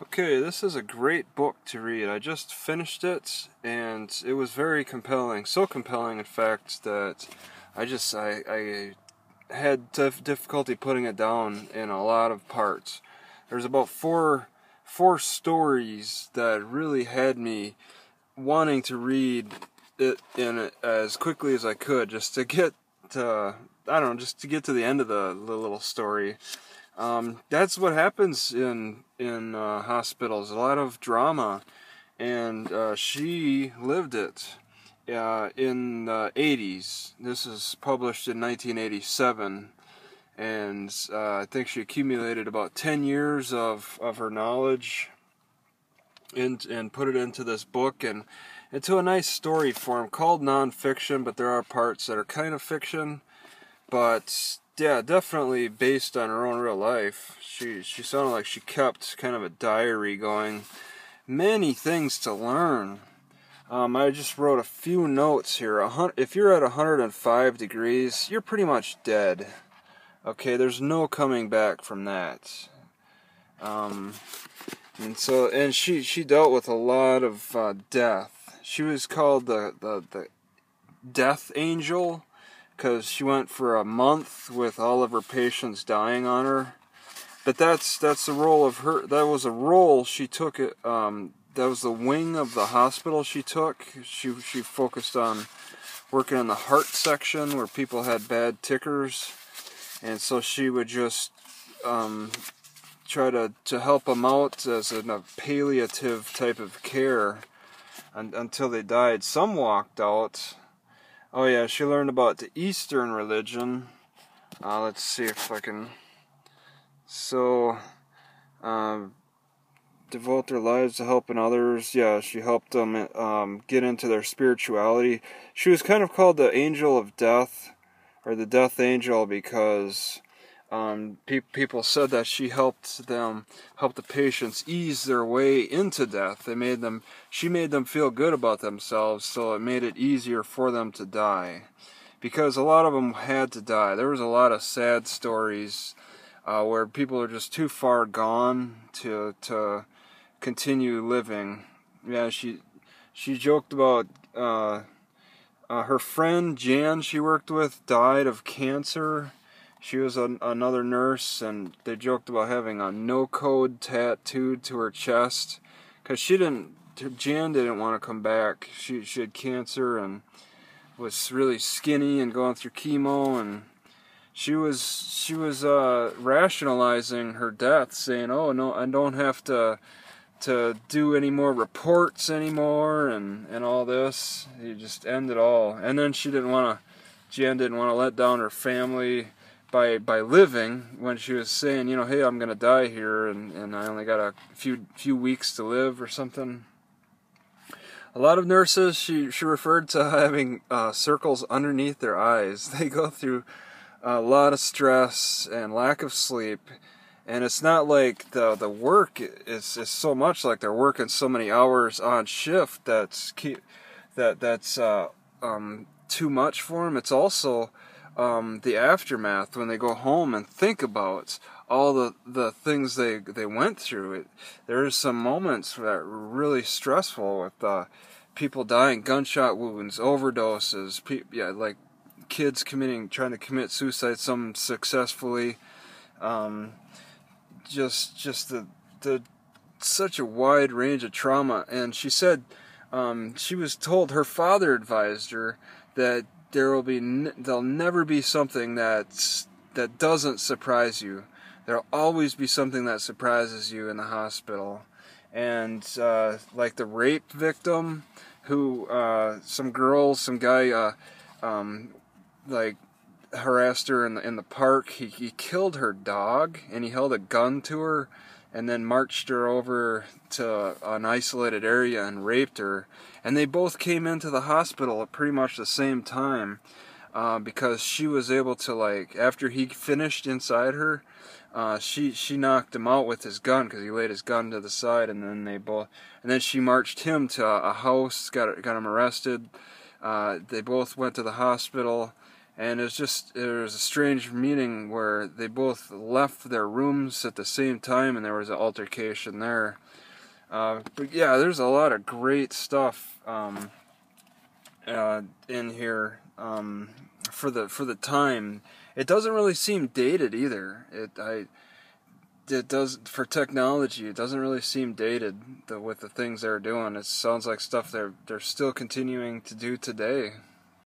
Okay, this is a great book to read. I just finished it, and it was very compelling. So compelling, in fact, that I had difficulty putting it down in a lot of parts. There's about four stories that really had me wanting to read it as quickly as I could, just to get to, I don't know, just to get to the end of the little story. That's what happens in hospitals. A lot of drama, and she lived it in the 80s. This is published in 1987, and I think she accumulated about 10 years of her knowledge and put it into this book and into a nice story form called nonfiction, but there are parts that are kind of fiction. But yeah, definitely based on her own real life. She sounded like she kept kind of a diary going. Many things to learn. I just wrote a few notes here. If you're at 105 degrees, you're pretty much dead. Okay, there's no coming back from that. And she dealt with a lot of death. She was called the death angel, because she went for a month with all of her patients dying on her. But that's the role of her. That was a role she took. That was the wing of the hospital she took. She focused on working in the heart section where people had bad tickers, and so she would just try to help them out as a palliative type of care until they died. Some walked out. Oh yeah, she learned about the Eastern religion. Let's see if I can. So, devote their lives to helping others. Yeah, she helped them get into their spirituality. She was kind of called the angel of death, or the death angel, because people said that she helped the patients ease their way into death. She made them feel good about themselves, so it made it easier for them to die, because a lot of them had to die. There was a lot of sad stories where people are just too far gone to continue living. Yeah, she joked about her friend Jan she worked with died of cancer. She was another nurse, and they joked about having a no-code tattooed to her chest, because Jan didn't want to come back. She had cancer and was really skinny and going through chemo, and she was rationalizing her death, saying, "Oh no, I don't have to do any more reports anymore," and all this. You just end it all. And then Jan didn't want to let down her family by living, when she was saying, hey, I'm gonna die here, and I only got a few weeks to live or something. A lot of nurses, she referred to having circles underneath their eyes. They go through a lot of stress and lack of sleep, and it's not like the work is so much like they're working so many hours on shift that's too much for them. It's also the aftermath, when they go home and think about all the things they went through. There's some moments that are really stressful, with people dying, gunshot wounds, overdoses, like kids trying to commit suicide, some successfully. Just the such a wide range of trauma. And she said she was told, her father advised her that there'll never be something that doesn't surprise you. There'll always be something that surprises you in the hospital. And like the rape victim, who some guy like harassed her in the park. He killed her dog, and he held a gun to her, and then marched her over to an isolated area and raped her. And they both came into the hospital at pretty much the same time, because she was able to, like, after he finished inside her, she knocked him out with his gun, because he laid his gun to the side, and then she marched him to a house, got him arrested. They both went to the hospital, And it was a strange meeting where they both left their rooms at the same time, and there was an altercation there. But yeah, there's a lot of great stuff in here for the time. It doesn't really seem dated either. It does, for technology. It doesn't really seem dated with the things they're doing. It sounds like stuff they're still continuing to do today.